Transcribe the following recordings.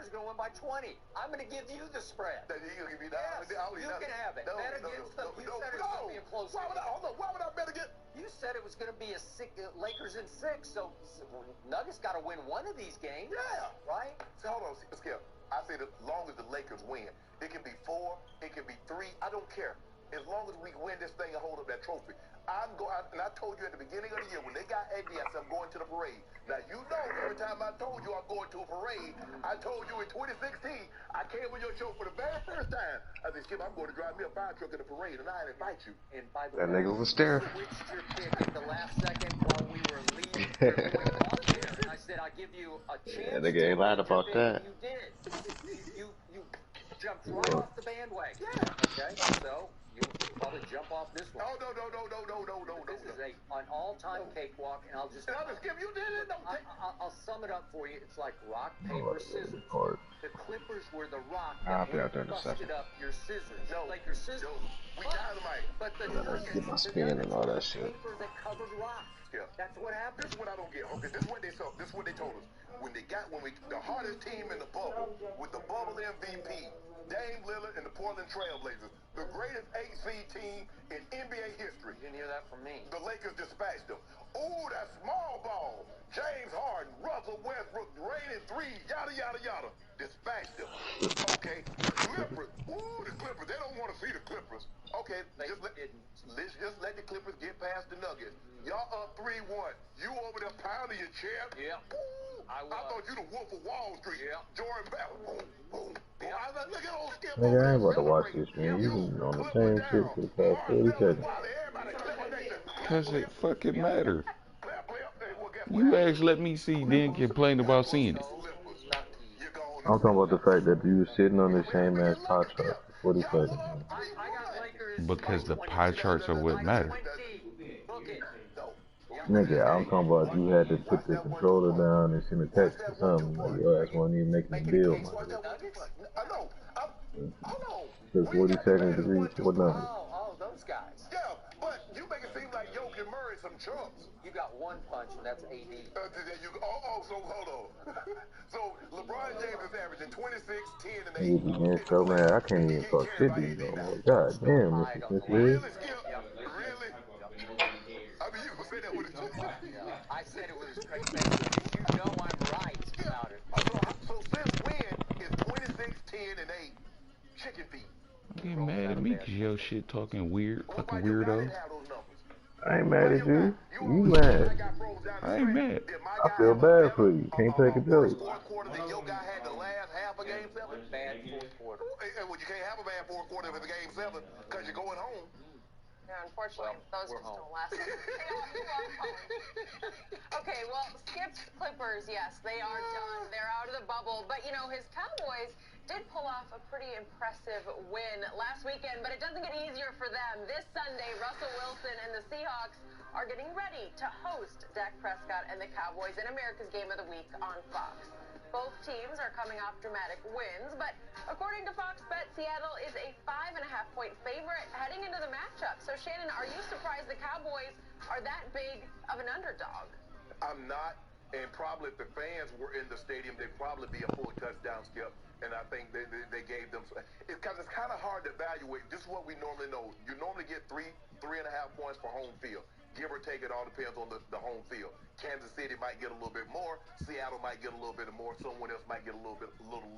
Lakers are going to win by 20. I'm going to give you the spread. That you give me Yes, you can have it. Bet against them. You said it was going to be a close game. Why would I bet against? You said it was going to be a Lakers in 6, so Nuggets got to win one of these games. Yeah. Right? So hold on, Skip. I said as long as the Lakers win, it can be 4, it can be 3. I don't care. As long as we win this thing and hold up that trophy. And I told you at the beginning of the year, when they got AD, I said, I'm going to the parade. Now, you know, every time I told you I'm going to a parade, I told you in 2016, I came on your show for the very first time. I said, Skip, I'm going to drive me a fire truck in the parade, and I didn't invite you. And by the That way, nigga was there. Switched your pick at the last second while we were leading. And I said, I'll give you a chance. Yeah, nigga ain't lied about that. You did. You jumped right off the bandwagon. Yeah. Okay, so you'll probably jump off this one. Oh, no. This is an all-time cakewalk, and I'll just... Skip, you did it. I'll sum it up for you. It's like rock, paper, scissors. The Clippers were the rock I'll that be out there in a busted second. up your scissors. Like your scissors. We dynamite. But the Get my spin and all that shit. paper that covered rock. Yeah. That's what happened. This is what I don't get. Okay, this is what they told us. The hardest team in the bubble, with the bubble MVP, Dame Lillard and the Portland Trail Blazers, the greatest 8-seed team in NBA history. You didn't hear that from me. The Lakers dispatched them. Ooh, that small ball. James Harden, Russell Westbrook, raining 3, yada, yada, yada. Dispatched them. Okay, the Clippers. Ooh, the Clippers. They don't want to see the Clippers. Okay, just let the Clippers get past the Nuggets. Y'all up 3-1. You over there pounding your chair. Yeah. Ooh, I thought you the Wolf of Wall Street. Yeah. Jordan Bell. Boom, boom. Yeah. I was like, look at old Skip. Nigga, I ain't about to watch this, man. You been on the same shit for the past 30 seconds. Cause it fucking matter. You actually let me see, then complain about seeing it. I'm talking about the fact that you was sitting on this same ass pie chart for 40 seconds. Because the pie charts are what matter. Nigga, I'm talking about you had to put the controller down and send a text or something. Like, your ass wasn't even making a deal, man. Took 40 seconds to reach 4 numbers. Oh, those guys. Yeah, but you make it seem like Jokic Murray some chumps. You got one punch, and that's AD. So hold on. So LeBron James is averaging 26, 10, and 8. Niggas be getting so mad, I can't even talk shit to you no more. God damn, Mr. Smith. Really, Skip? Really? I mean, you can say that with a chest. I said it was because you know I'm right about it. So since when is 26, 10, and 8 chicken feet? You get mad at me because your shit talking weird, fucking weirdo. I ain't mad at you. You mad. I ain't mad. I feel bad for you. Can't take a joke. Fourth quarter that your guy had the last half of game 7? Bad fourth quarter. Well, you can't have a bad fourth quarter if it's game 7 because you're going home. Yeah, unfortunately, those just don't last. Okay, well, Skip's Clippers, yes, they are done. They're out of the bubble. But, you know, his Cowboys did pull off a pretty impressive win last weekend, but it doesn't get easier for them. This Sunday, Russell Wilson and the Seahawks are getting ready to host Dak Prescott and the Cowboys in America's Game of the Week on Fox. Both teams are coming off dramatic wins, but according to Fox Bet, Seattle is a 5.5-point favorite heading into the matchup. So, Shannon, are you surprised the Cowboys are that big of an underdog? I'm not, and probably if the fans were in the stadium, they'd probably be a full touchdown, Skip. And I think they gave them, because it's kind of hard to evaluate. This is what we normally know. You normally get 3.5 points for home field. Give or take, it all depends on the home field. Kansas City might get a little bit more. Seattle might get a little bit more. Someone else might get a little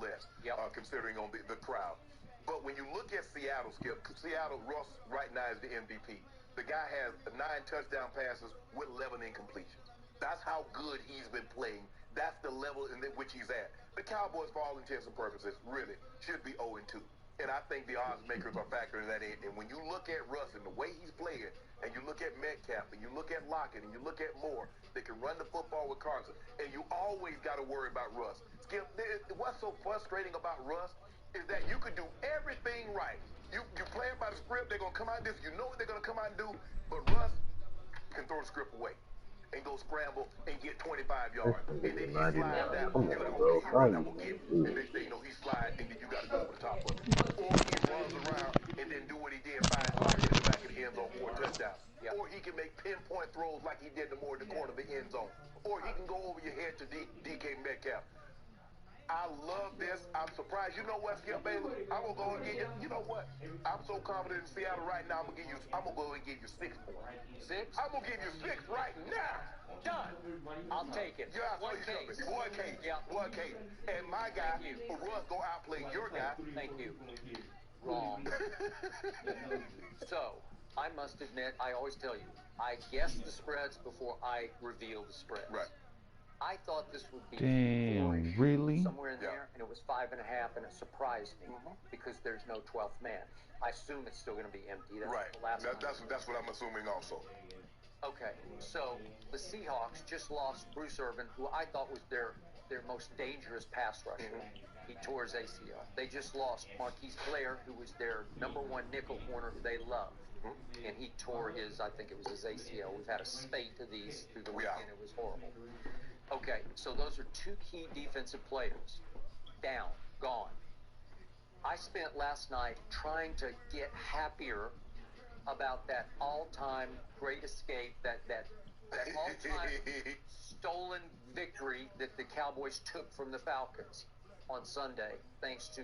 less, considering on the crowd. But when you look at Seattle, Skip, Seattle, Russ right now is the MVP. The guy has 9 touchdown passes with 11 incompletions. That's how good he's been playing. That's the level in which he's at. The Cowboys, for all intents and purposes, really should be 0-2. And I think the odds makers are factoring that in. And when you look at Russ and the way he's playing, and you look at Metcalf, and you look at Lockett, and you look at Moore, they can run the football with Carson. And you always got to worry about Russ. Skip, what's so frustrating about Russ is that you could do everything right. You playing by the script, they're going to come out this, you know what they're going to come out and do, but Russ can throw the script away and go scramble and get 25 yards. And then he slides down. You and next thing you know, he slides, and then you got to go over the top of it. Or he runs around and then do what he did, find Lockett in the back of the end zone for a touchdown. Yeah. Or he can make pinpoint throws like he did to Moore in the corner of the end zone. Or he can go over your head to DK Metcalf. I love this. I'm surprised. You know what, Skip Bayless? I'm gonna go and give you. You know what? I'm so confident in Seattle right now. I'm gonna go and give you 6 points. 6? I'm gonna give you 6 right now. Done. I'll take it. Yeah, One case. One case. Yeah. One case. And my guy, Russ, go outplay your guy. Thank you. Wrong. So, I must admit, I always tell you, I guess the spreads before I reveal the spreads. Right. I thought this would be Damn, really? somewhere in there, and it was 5.5, and it surprised me because there's no 12th man. I assume it's still going to be empty. That's Right. the last That's what I'm assuming also. Okay, so the Seahawks just lost Bruce Irvin, who I thought was their most dangerous pass rusher. He tore his ACL. They just lost MarcNyce Blair, who was their #1 nickel corner who they love. And he tore his, I think it was his ACL. We've had a spate of these through the weekend. It was horrible. Okay, so those are 2 key defensive players. Down, gone. I spent last night trying to get happier about that all-time great escape, that all-time stolen victory that the Cowboys took from the Falcons on Sunday, thanks to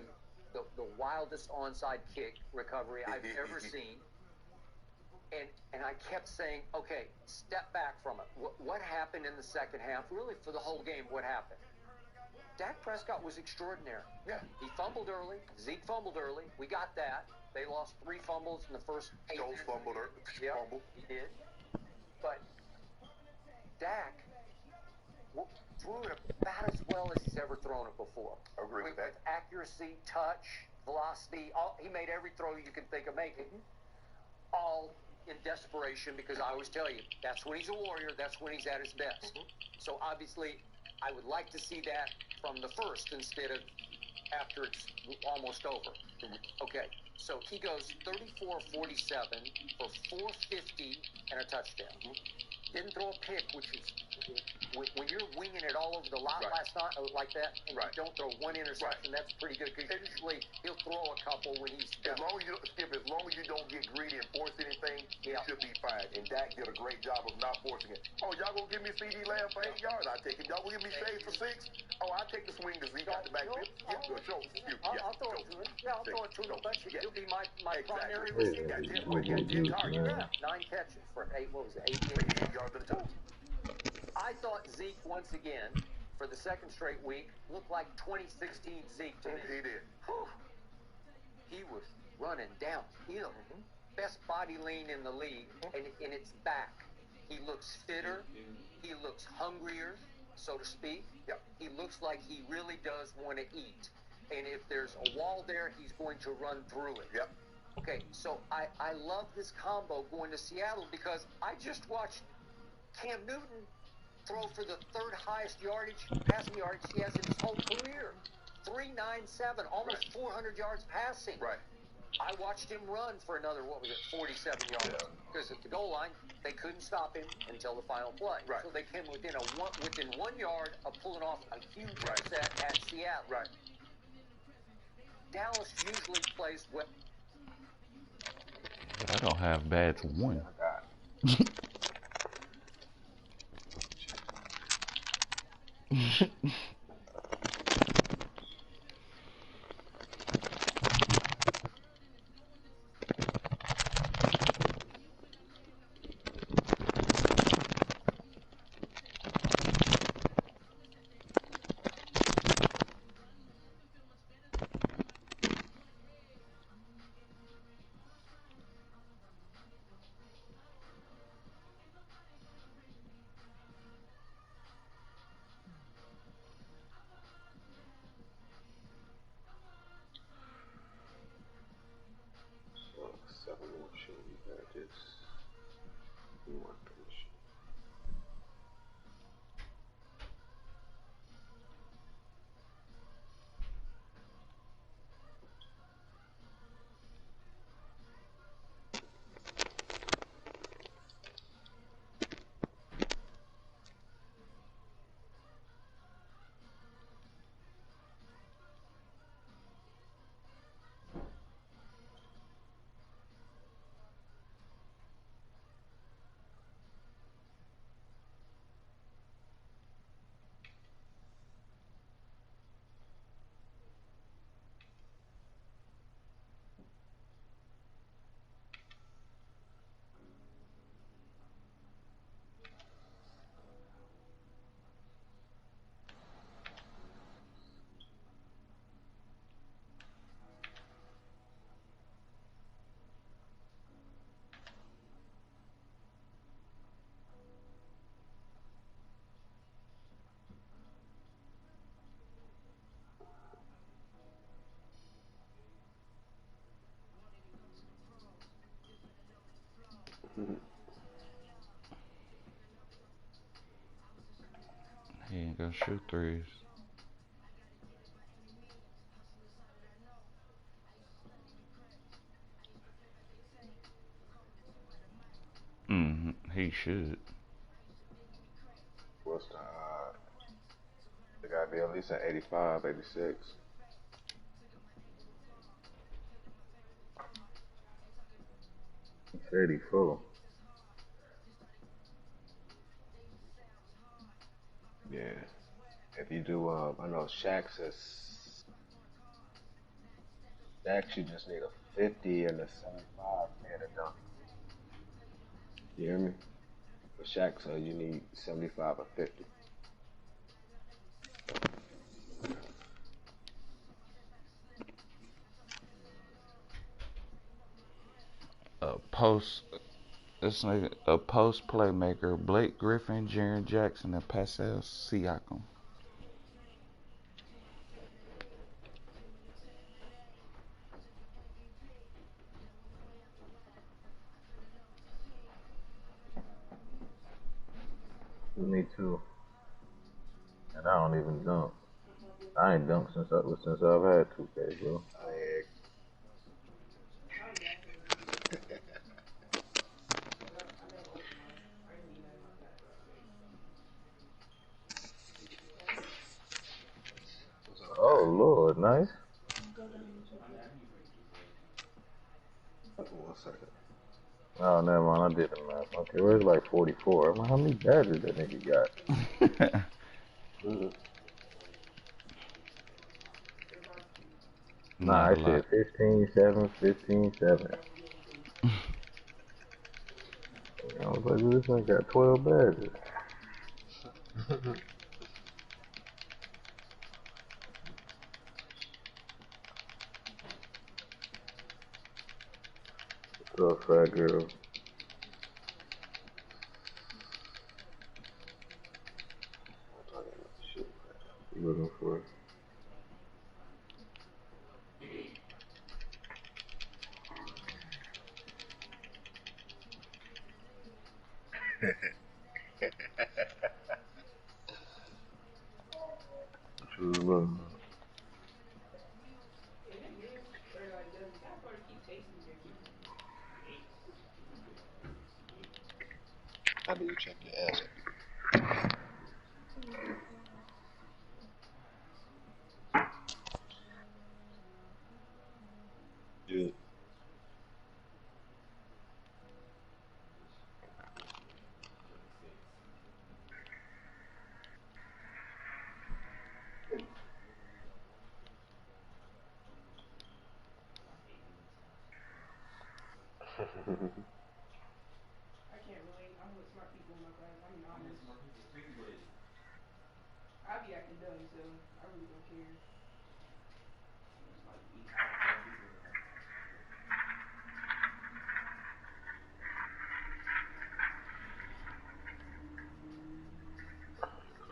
the wildest onside kick recovery I've ever seen. And I kept saying, okay, step back from it. What happened in the second half? Really, for the whole game, what happened? Dak Prescott was extraordinary. Yeah. He fumbled early. Zeke fumbled early. We got that. They lost 3 fumbles in the first 8 Jones minutes. fumbled. Yeah, Fumble. he did. But Dak threw it about as well as he's ever thrown it before. Agree with that. With accuracy, touch, velocity. He made every throw you can think of making. All in desperation, because I always tell you, that's when he's a warrior, that's when he's at his best. So obviously, I would like to see that from the first instead of after it's almost over. Okay, so he goes 34-47 for 450 and a touchdown. Didn't throw a pick, which is when you're winging it all over the lot last night like that, and you don't throw 1 interception, that's pretty good. Because usually he'll throw a couple when he's as long as you don't get greedy and force anything, you should be fine. And Dak did a great job of not forcing it. Oh, y'all gonna give me CD Lamb for 8 yards? I take it. Y'all gonna give me Shades for 6? Oh, I take the swing to Zeke out the backfield. I'll throw it to him. Yeah, I'll throw it to him. But he'll be my primary receiver. Yeah, 9 catches for 8. What was it? 8 yards in the touch. I thought Zeke, once again, for the second straight week, looked like 2016 Zeke to me. He did. Whew. He was running downhill. Best body lean in the league, and it's back. He looks fitter. He looks hungrier, so to speak. Yep. He looks like he really does want to eat. And if there's a wall there, he's going to run through it. Yep. Okay, so I love this combo going to Seattle because I just watched Cam Newton throw for the 3rd highest passing yardage he has in his whole career. 397, almost 400 yards passing. Right. I watched him run for another, 47 yards. Because at the goal line, they couldn't stop him until the final play. Right. So they came within 1 yard of pulling off a huge upset at Seattle. Right. Dallas usually plays well. I don't have bad for 1. He ain't gonna shoot threes. He should. What's the they gotta be at least an 85, 86. It's 84. Yeah. If you do, I know Shaq says Shaq you just need a 50 and a 75 and a dunk. You hear me? For Shaq, so you need 75 or 50. A post. This nigga, a post playmaker. Blake Griffin, Jaren Jackson, and Pascal Siakam. Me too. And I don't even dunk. I ain't dunked since I've had 2K, bro. Oh Lord, nice. 1 second. Oh, never mind. I did the math. Okay, where's like 44? I'm like, how many badges that nigga got? Nah, Not I a said lot. 15-7, 15-7. I was like, this one got 12 badges. What's up, fat girl? You looking for? What you was looking for? How do you check your ass? Dude.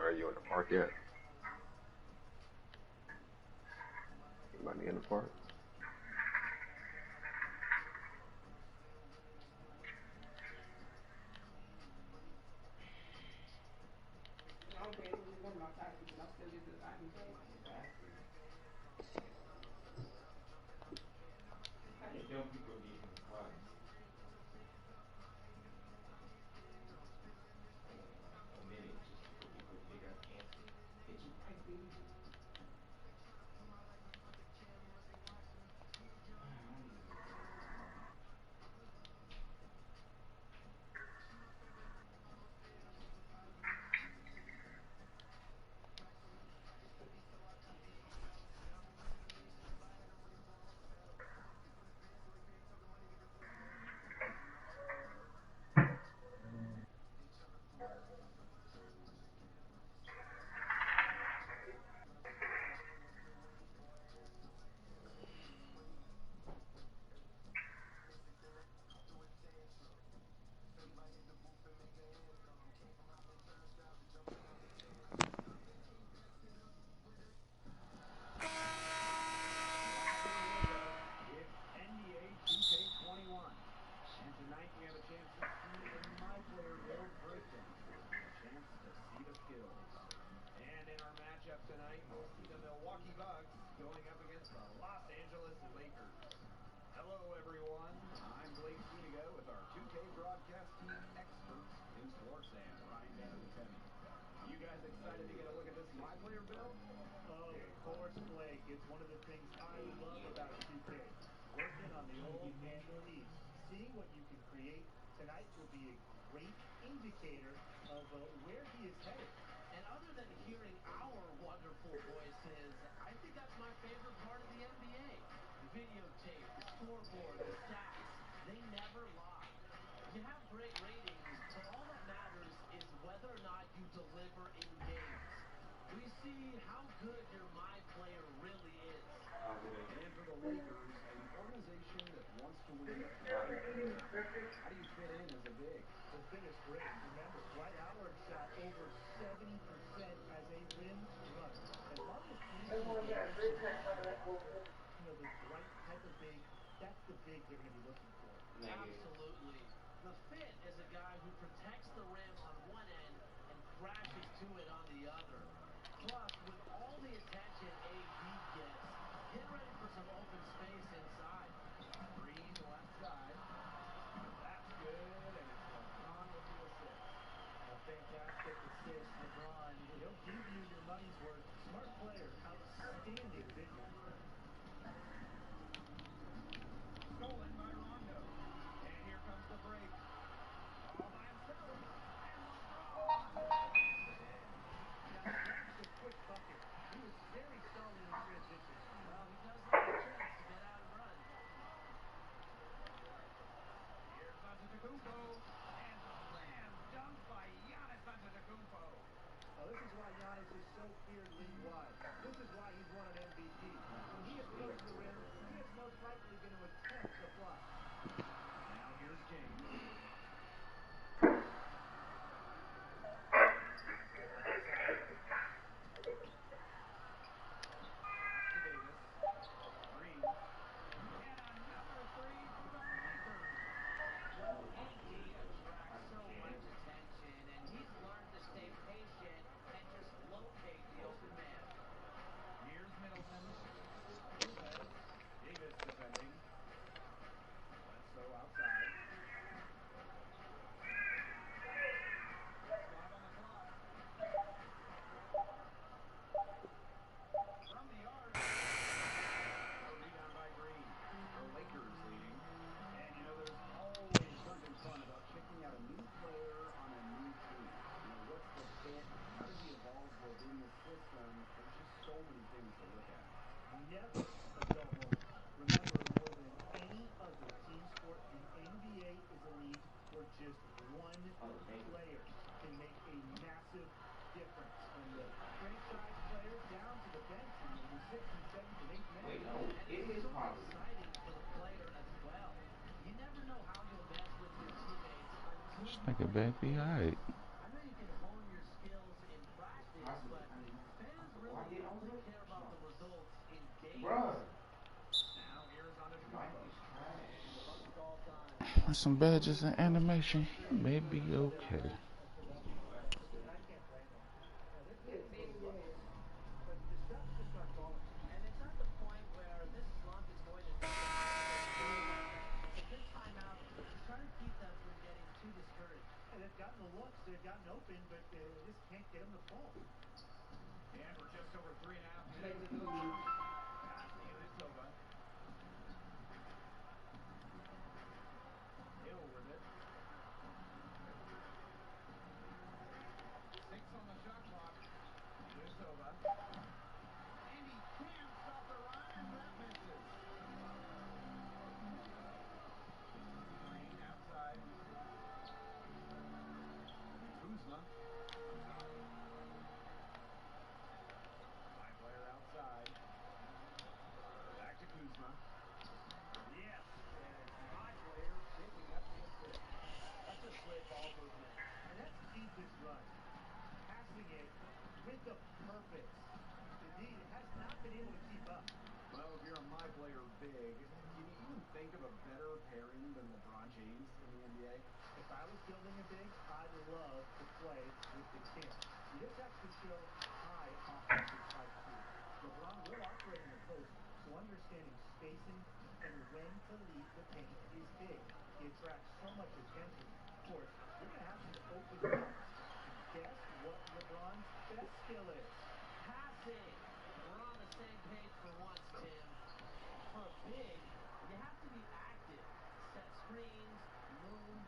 Are you in the park yet? Anybody in the park? studio with our 2K broadcast team experts, Tim Schwartz and Ryan Van. You guys excited to get a look at this My Player build? Of course, Blake. It's one of the things I love about 2K. Working on the old man East. Seeing what you can create tonight will be a great indicator of where he is headed. And other than hearing our wonderful voices, I think that's my favorite part of the NBA. The videotape, the scoreboard, the stats, they never lie. You have great ratings, but all that matters is whether or not you deliver in games. We see how good your My Player really is. And for the Lakers, an organization that wants to win everything. How do you fit in as a big? The fit is great. Remember, Dwight Howard shot over 70% as a rim runner. As long as teams can get the right type of big, that's the big they're going to be looking for. Absolutely. The fit is a guy who protects the rim on one end and crashes to it on the other. Plus, with all the attention AD gets, get ready for some open space inside. Green left side. That's good, and it's LeBron with the assist. A fantastic assist, LeBron. He'll give you your money's worth. Smart player, outstanding vision. Stolen by Rondo. And here comes the break. All by himself. And LeBron lays it in. Now, that's a quick bucket. He was very solid in transition. Well, he does like a chance to get out and run. Here's Antetokounmpo. And the slam dunk by Giannis Antetokounmpo. Now, this is why Giannis is so feared league-wide. This is why he's won an MVP. When he approaches the rim, he is most likely going to attempt to fly. Now here's James. Green. And another three for the Lakers. AD attracts so much attention, and he's learned to stay patient and just locate the open man. Here's Middleton. Lopez. Davis defending. Bledsoe outside. 5 on the clock. From the arc. A rebound by Green. The Lakers leading. And there's always something fun about checking out a new player on a new team. What's the fit? How does he evolve within the system? There's just so many things to look at. Never a dull moment. Remember, more than any other team sport, the NBA is a league where just one player can make a massive difference. From the franchise player down to the bench and the 6th and 7th and 8th men. And it's so exciting for the player as well. You never know how you'll mesh with your teammates until This you nigga play back be them. alright. I know you can hone your skills in practice, but fans really only care about the results in games. Now here's Antetokounmpo. With some badges and animation, maybe okay. I can't blame them. They're getting those looks, but the shots just aren't falling. And it's at the point where this slump is going to take a toll on their game. It's a good timeout to try to keep them from getting too discouraged. And they've gotten the looks, they've gotten open, but they just can't get them to fall. And we're just over 3.5 minutes. Pass to Ilyasova. Hill with it. 6 on the shot clock. Ilyasova. And he can't stop the run as that misses. Green outside. Kuzma. My player outside. Back to Kuzma. Yes, and it's my player picking up the assist. That's a great ball movement. And that's key to this run. Passing it with a purpose. Indeed, it has not been able to keep up. Well, if you're a My Player big, can you even think of a better pairing than LeBron James in the NBA? If I was building a big, I'd love to play with the king. He does have to show high offensive IQ. LeBron will operate in the post, so understanding spacing and when to leave the paint is big. He attracts so much attention. Of course, you're going to have some open looks. And guess what LeBron's best skill is? Passing. We're on the same page for once, Tim. For a big, you have to be active. Set screens, move,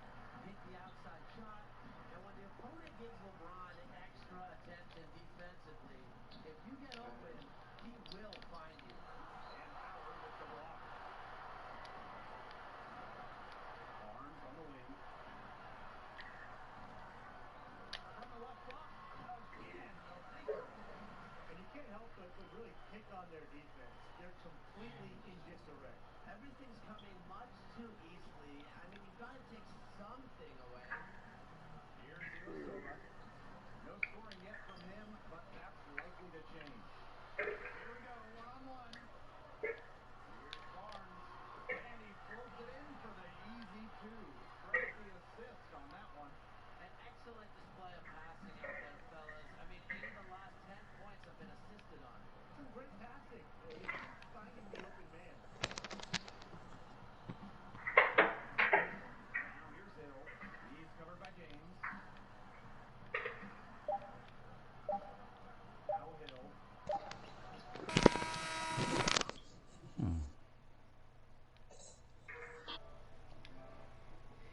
hit the outside shot. And when the opponent gives LeBron extra attention defensively, if you get open, he will find you. And Howard with the block. Barnes on the wing. From the left block. Again, the Lakers. And you can't help but really pick on their defense. They're completely in disarray. Everything's coming much too easily. I mean, you've got to take something away. Here's Ilyasova. No scoring yet from him, but that's likely to change.